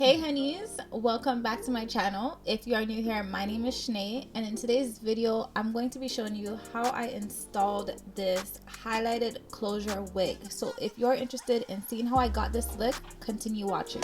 Hey honeys, welcome back to my channel. If you are new here, my name is Shanae, and in today's video I'm going to be showing you how I installed this highlighted closure wig. So if you're interested in seeing how I got this look, continue watching.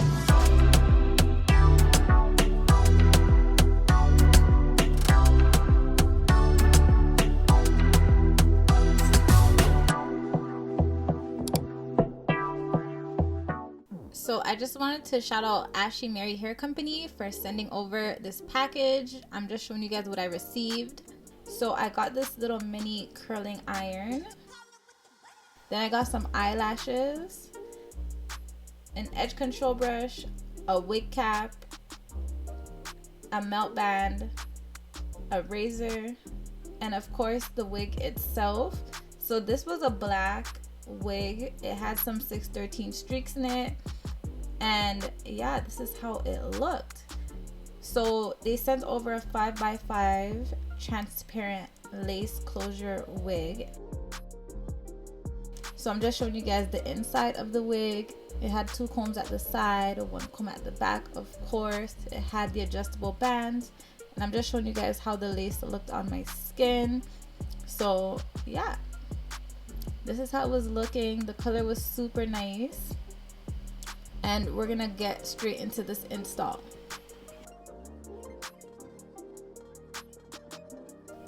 So I just wanted to shout out Ashley Mary Hair Company for sending over this package. I'm just showing you guys what I received. So I got this little mini curling iron. Then I got some eyelashes, an edge control brush, a wig cap, a melt band, a razor, and of course the wig itself. So this was a black wig. It had some 613 streaks in it. And yeah, this is how it looked. So they sent over a 5x5 transparent lace closure wig. So I'm just showing you guys the inside of the wig. It had two combs at the side, one comb at the back, of course. It had the adjustable bands, and I'm just showing you guys how the lace looked on my skin. So yeah, this is how it was looking. The color was super nice. And we're gonna get straight into this install.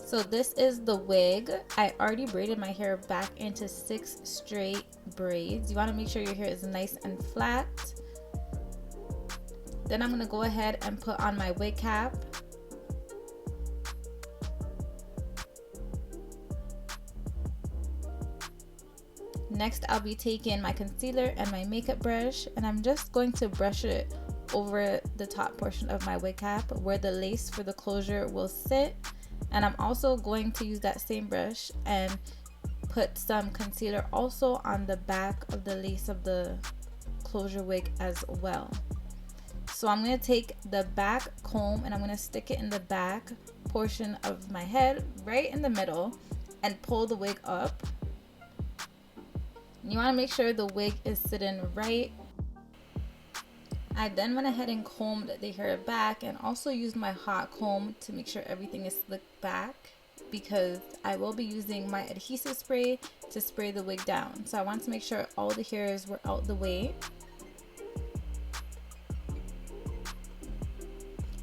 So this is the wig. I already braided my hair back into 6 straight braids. You want to make sure your hair is nice and flat. Then I'm gonna go ahead and put on my wig cap. Next, I'll be taking my concealer and my makeup brush, and I'm just going to brush it over the top portion of my wig cap where the lace for the closure will sit. And I'm also going to use that same brush and put some concealer also on the back of the lace of the closure wig as well. So I'm going to take the back comb and I'm going to stick it in the back portion of my head, right in the middle, and pull the wig up. You want to make sure the wig is sitting right. I then went ahead and combed the hair back and also used my hot comb to make sure everything is slicked back, because I will be using my adhesive spray to spray the wig down. So I want to make sure all the hairs were out the way.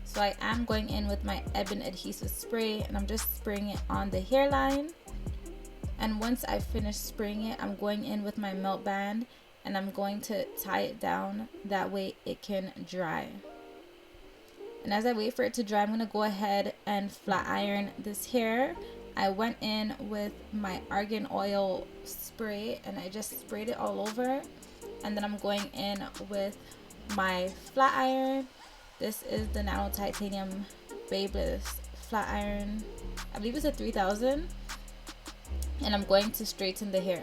So I am going in with my Ebin adhesive spray and I'm just spraying it on the hairline. And once I finish spraying it, I'm going in with my melt band and I'm going to tie it down. That way it can dry. And as I wait for it to dry, I'm going to go ahead and flat iron this hair. I went in with my argan oil spray and I just sprayed it all over. And then I'm going in with my flat iron. This is the Nano Titanium Babeless flat iron. I believe it's a 3000. And I'm going to straighten the hair.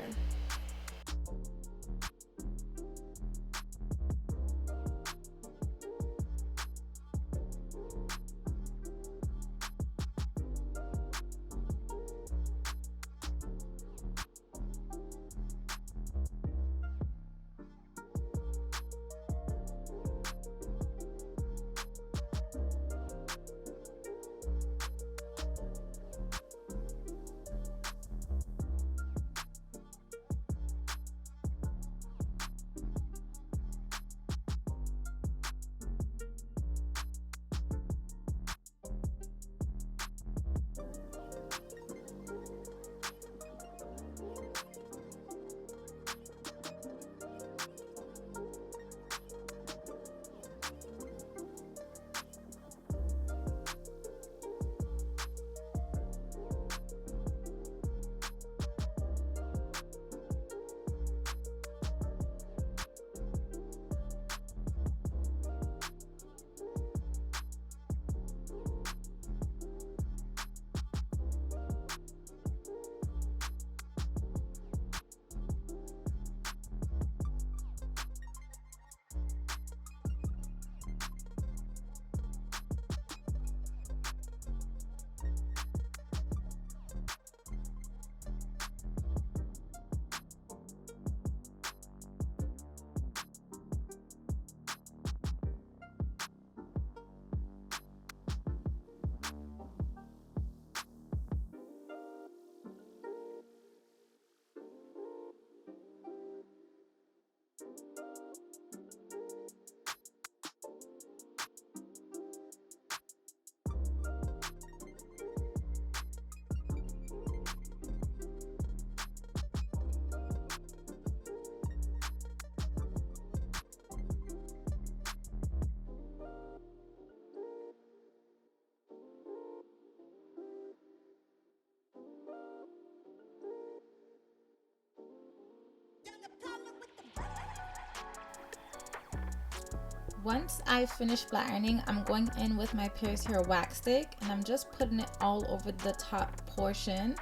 Once I finish flat ironing, I'm going in with my Pierce Hair wax stick and I'm just putting it all over the top portion.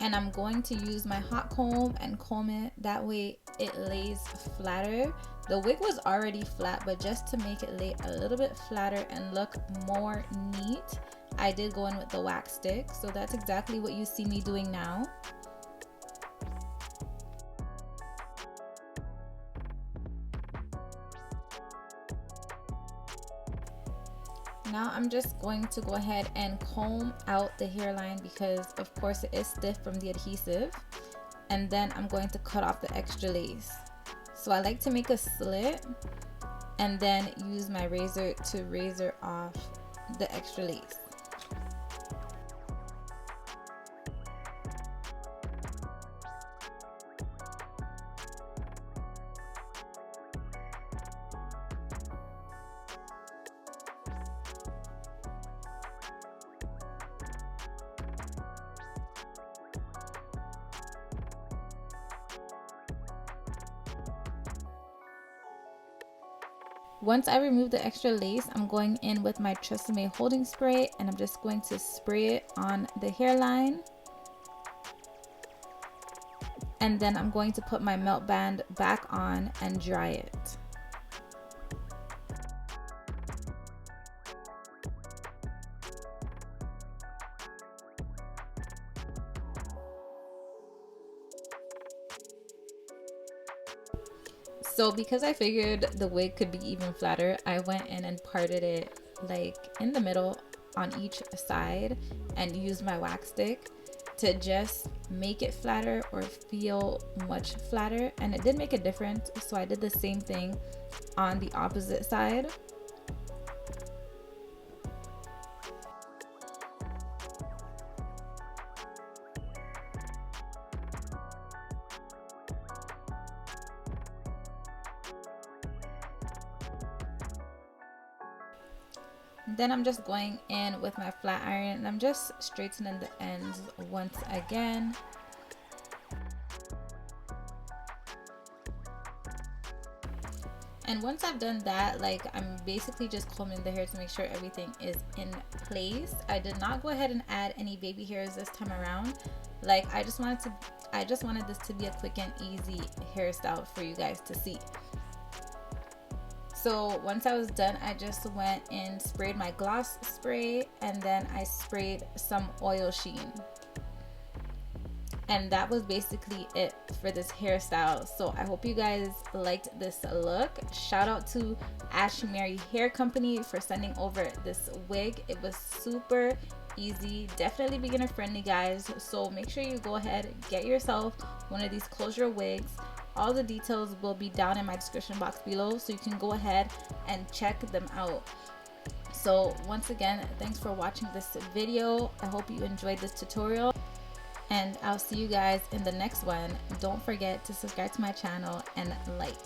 And I'm going to use my hot comb and comb it, that way it lays flatter. The wig was already flat, but just to make it lay a little bit flatter and look more neat, I did go in with the wax stick. So that's exactly what you see me doing now. Now I'm just going to go ahead and comb out the hairline because of course it is stiff from the adhesive, and then I'm going to cut off the extra lace. So I like to make a slit and then use my razor to razor off the extra lace. Once I remove the extra lace, I'm going in with my 𝐇𝐔𝐍𝐍𝐾 holding spray and I'm just going to spray it on the hairline. And then I'm going to put my melt band back on and dry it. So because I figured the wig could be even flatter, I went in and parted it like in the middle on each side and used my wax stick to just make it flatter or feel much flatter, and it did make a difference. So I did the same thing on the opposite side. Then I'm just going in with my flat iron and I'm just straightening the ends once again. And once I've done that, like, I'm basically just combing the hair to make sure everything is in place. I did not go ahead and add any baby hairs this time around. Like, I just wanted this to be a quick and easy hairstyle for you guys to see. So once I was done, I just went and sprayed my gloss spray and then I sprayed some oil sheen. And that was basically it for this hairstyle. So I hope you guys liked this look. Shout out to Ashley Mary Hair Company for sending over this wig. It was super easy, definitely beginner friendly, guys. So make sure you go ahead and get yourself one of these closure wigs. All the details will be down in my description box below, so you can go ahead and check them out. So once again, thanks for watching this video. I hope you enjoyed this tutorial and I'll see you guys in the next one. Don't forget to subscribe to my channel and like.